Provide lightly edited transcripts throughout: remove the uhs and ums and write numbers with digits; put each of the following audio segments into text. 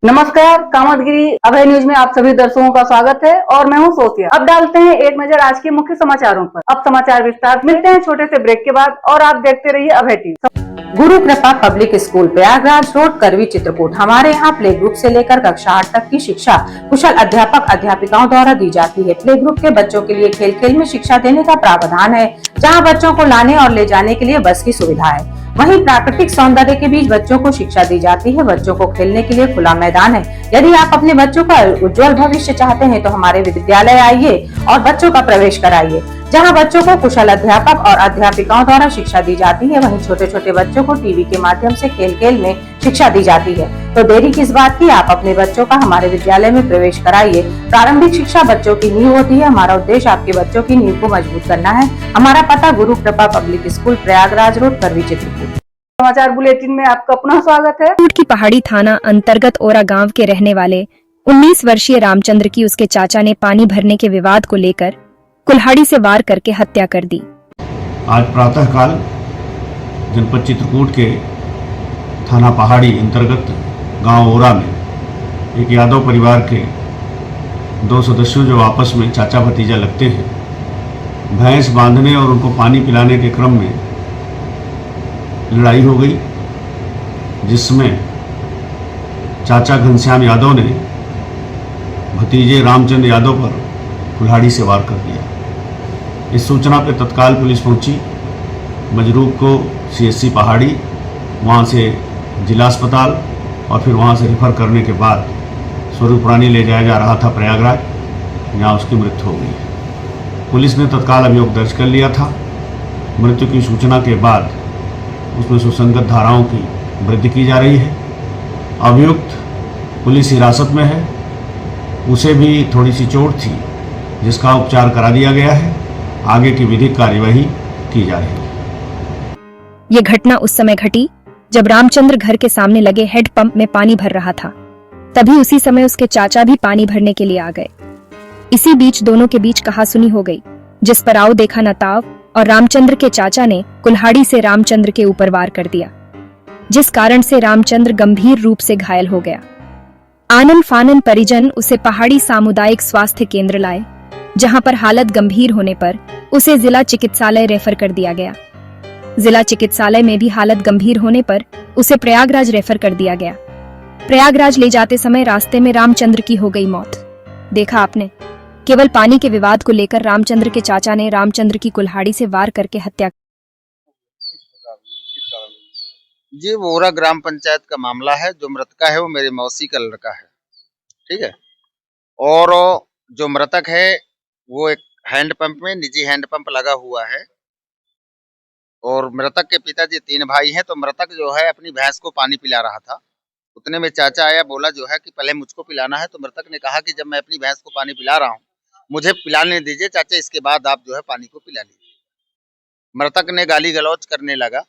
नमस्कार, कामतगिरी अभय न्यूज में आप सभी दर्शकों का स्वागत है और मैं हूं सोफिया। अब डालते हैं एक नजर आज के मुख्य समाचारों पर। अब समाचार विस्तार मिलते हैं छोटे से ब्रेक के बाद और आप देखते रहिए अभय टीवी। गुरु कृपा पब्लिक स्कूल प्रयागराज रोड करवी चित्रकूट। हमारे यहाँ प्ले ग्रुप से लेकर कक्षा 8 तक की शिक्षा कुशल अध्यापक अध्यापिकाओं द्वारा दी जाती है। प्ले ग्रुप के बच्चों के लिए खेल खेल में शिक्षा देने का प्रावधान है, जहाँ बच्चों को लाने और ले जाने के लिए बस की सुविधा है। वहीं प्राकृतिक सौंदर्य के बीच बच्चों को शिक्षा दी जाती है। बच्चों को खेलने के लिए खुला मैदान है। यदि आप अपने बच्चों का उज्जवल भविष्य चाहते हैं तो हमारे विद्यालय आइए और बच्चों का प्रवेश कराइए, जहां बच्चों को कुशल अध्यापक और अध्यापिकाओं द्वारा शिक्षा दी जाती है। वहीं छोटे छोटे बच्चों को टीवी के माध्यम से खेल खेल में शिक्षा दी जाती है। तो देरी किस बात की, आप अपने बच्चों का हमारे विद्यालय में प्रवेश कराइए। प्रारंभिक शिक्षा बच्चों की नींव होती है। हमारा उद्देश्य आपके बच्चों की नींव को मजबूत करना है। हमारा पता गुरु कृपा पब्लिक स्कूल प्रयागराज रोड करवी चित्रकूट। समाचार बुलेटिन में आपका पुनः स्वागत है। चित्रकूट की पहाड़ी थाना अंतर्गत ओरा गांव के रहने वाले 19 वर्षीय रामचंद्र की उसके चाचा ने पानी भरने के विवाद को लेकर कुल्हाड़ी से वार करके हत्या कर दी। आज प्रातःकाल जनपद चित्रकूट के थाना पहाड़ी अंतर्गत गांव ओरा में एक यादव परिवार के दो सदस्यों जो आपस में चाचा भतीजा लगते हैं, भैंस बांधने और उनको पानी पिलाने के क्रम में लड़ाई हो गई, जिसमें चाचा घनश्याम यादव ने भतीजे रामचंद्र यादव पर कुल्हाड़ी से वार कर दिया। इस सूचना पर तत्काल पुलिस पहुंची। मजरूब को सीएससी पहाड़ी, वहां से जिला अस्पताल और फिर वहां से रेफर करने के बाद स्वरूप रानी ले जाया जा रहा था प्रयागराज, जहां उसकी मृत्यु हो गई। पुलिस ने तत्काल अभियोग दर्ज कर लिया था। मृत्यु की सूचना के बाद उसमें सुसंगत धाराओं की वृद्धि की जा रही है। अभियुक्त पुलिस हिरासत में है। उसे भी थोड़ी सी चोट थी, जिसका उपचार करा दिया गया है। आगे की विधिक कार्यवाही की जा रही है। ये घटना उस समय घटी जब रामचंद्र घर के सामने लगे हेड पंप में पानी भर रहा था। तभी उसी समय उसके चाचा भी पानी भरने के लिए आ गए। इसी बीच दोनों के बीच कहासुनी हो गई, जिस पर आओ देखा न ताव और रामचंद्र के चाचा ने कुल्हाड़ी से रामचंद्र के ऊपर वार कर दिया, जिस कारण से रामचंद्र गंभीर रूप से घायल हो गया। आनन फानन परिजन उसे पहाड़ी सामुदायिक स्वास्थ्य केंद्र लाए, जहां पर हालत गंभीर होने पर उसे जिला चिकित्सालय रेफर कर दिया गया। जिला चिकित्सालय में भी हालत गंभीर होने पर उसे प्रयागराज रेफर कर दिया गया। प्रयागराज ले जाते समय रास्ते में रामचंद्र की हो गई मौत। देखा आपने, केवल पानी के विवाद को लेकर रामचंद्र के चाचा ने रामचंद्र की कुल्हाड़ी से वार करके हत्या। जी, वो ओरा ग्राम पंचायत का मामला है। जो मृतका है वो मेरे मौसी का लड़का है, ठीक है। और जो मृतक है वो एक हैंडपंप में, निजी हैंडपंप लगा हुआ है। और मृतक के पिताजी 3 भाई हैं। तो मृतक जो है अपनी भैंस को पानी पिला रहा था। उतने में चाचा आया, बोला जो है कि पहले मुझको पिलाना है। तो मृतक ने कहा कि जब मैं अपनी भैंस को पानी पिला रहा हूँ, मुझे पिलाने दीजिए चाचा, इसके बाद आप जो है पानी को पिला लीजिए। मृतक ने गाली गलौज करने लगा।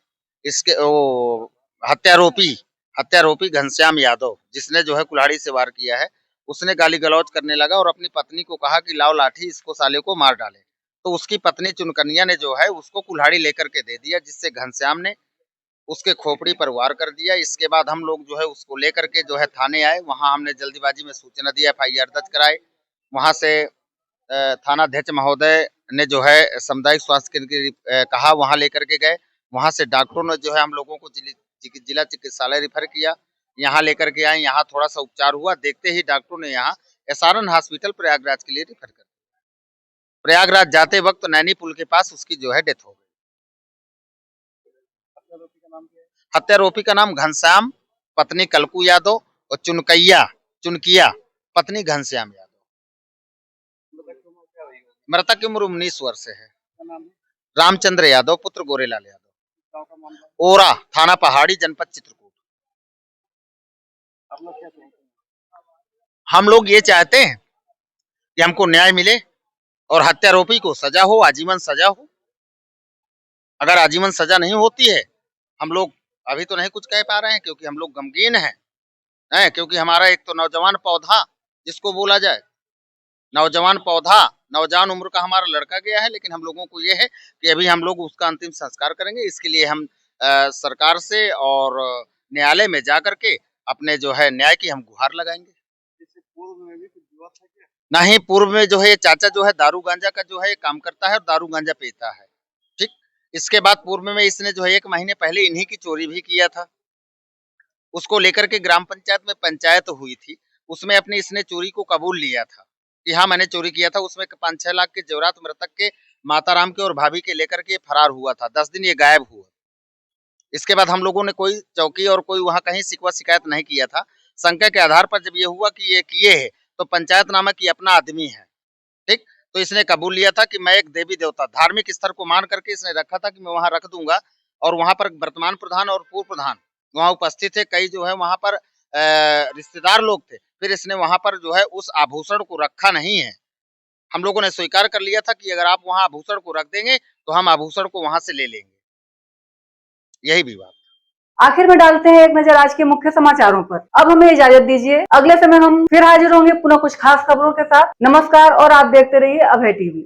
इसके वो हत्यारोपी घनश्याम यादव, जिसने जो है कुल्हाड़ी से वार किया है, उसने गाली गलौज करने लगा और अपनी पत्नी को कहा कि लाओ लाठी, इसको साले को मार डाले। तो उसकी पत्नी चुनकनिया ने जो है उसको कुल्हाड़ी लेकर के दे दिया, जिससे घनश्याम ने उसके खोपड़ी पर वार कर दिया। इसके बाद हम लोग जो है उसको लेकर के जो है थाने आए। वहां हमने जल्दीबाजी में सूचना दी, FIR दर्ज कराए। वहां से थानाध्यक्ष महोदय ने जो है सामुदायिक स्वास्थ्य केंद्र कहा, वहां लेकर के गए। वहां से डॉक्टरों ने जो है हम लोगों को जिला चिकित्सालय रेफर किया। यहाँ लेकर के आए, यहाँ थोड़ा सा उपचार हुआ। देखते ही डॉक्टरों ने यहाँ SRN हॉस्पिटल प्रयागराज के लिए रेफर कर दिया। प्रयागराज जाते वक्त नैनी पुल के पास उसकी जो है डेथ हो गई। हत्यारोपी का नाम घनश्याम, पत्नी कलकू यादव और चुनकिया पत्नी घनश्याम यादव। मृतक की उम्र 19 वर्ष है। रामचंद्र यादव पुत्र गोरेलाल यादव। ओरा थाना पहाड़ी, जनपद चित्रकूट। हम लोग ये चाहते हैं कि हमको न्याय मिले और हत्यारोपी को सजा हो, आजीवन सजा हो। अगर आजीवन सजा नहीं होती है, हम लोग अभी तो नहीं कुछ कह पा रहे हैं, क्योंकि हम लोग गमगीन हैं, क्योंकि हमारा एक तो नौजवान पौधा जिसको बोला जाए, नौजवान पौधा, नौजवान उम्र का हमारा लड़का गया है। लेकिन हम लोगों को ये है कि अभी हम लोग उसका अंतिम संस्कार करेंगे। इसके लिए हम सरकार से और न्यायालय में जा करके अपने जो है न्याय की हम गुहार लगाएंगे। नहीं, पूर्व में जो है ये चाचा जो है दारू गांजा का जो है काम करता है और दारू गांजा पीता है। ठीक, इसके बाद पूर्व में इसने जो है 1 महीने पहले इन्हीं की चोरी भी किया था। उसको लेकर के ग्राम पंचायत में पंचायत हुई थी, उसमें अपनी इसने चोरी को कबूल लिया था कि हाँ मैंने चोरी किया था। उसमें 5-6 लाख के जेवरात मृतक के माताराम के और भाभी के लेकर के फरार हुआ था। 10 दिन ये गायब हुआ। इसके बाद हम लोगों ने कोई चौकी और कोई वहाँ कहीं शिकवा शिकायत नहीं किया था। शंका के आधार पर जब ये हुआ कि ये किए है तो पंचायत नामक ये अपना आदमी है, ठीक, तो इसने कबूल लिया था कि मैं एक देवी देवता धार्मिक स्तर को मान करके इसने रखा था कि मैं वहाँ रख दूंगा। और वहाँ पर वर्तमान प्रधान और पूर्व प्रधान वहाँ उपस्थित थे, कई जो है वहाँ पर रिश्तेदार लोग थे। फिर इसने वहाँ पर जो है उस आभूषण को रखा नहीं है। हम लोगों ने स्वीकार कर लिया था कि अगर आप वहाँ आभूषण को रख देंगे तो हम आभूषण को वहाँ से ले लेंगे। यही विवाद। आखिर में डालते हैं एक नजर आज के मुख्य समाचारों पर। अब हमें इजाजत दीजिए, अगले समय हम फिर हाजिर होंगे पुनः कुछ खास खबरों के साथ। नमस्कार और आप देखते रहिए अभय टीवी।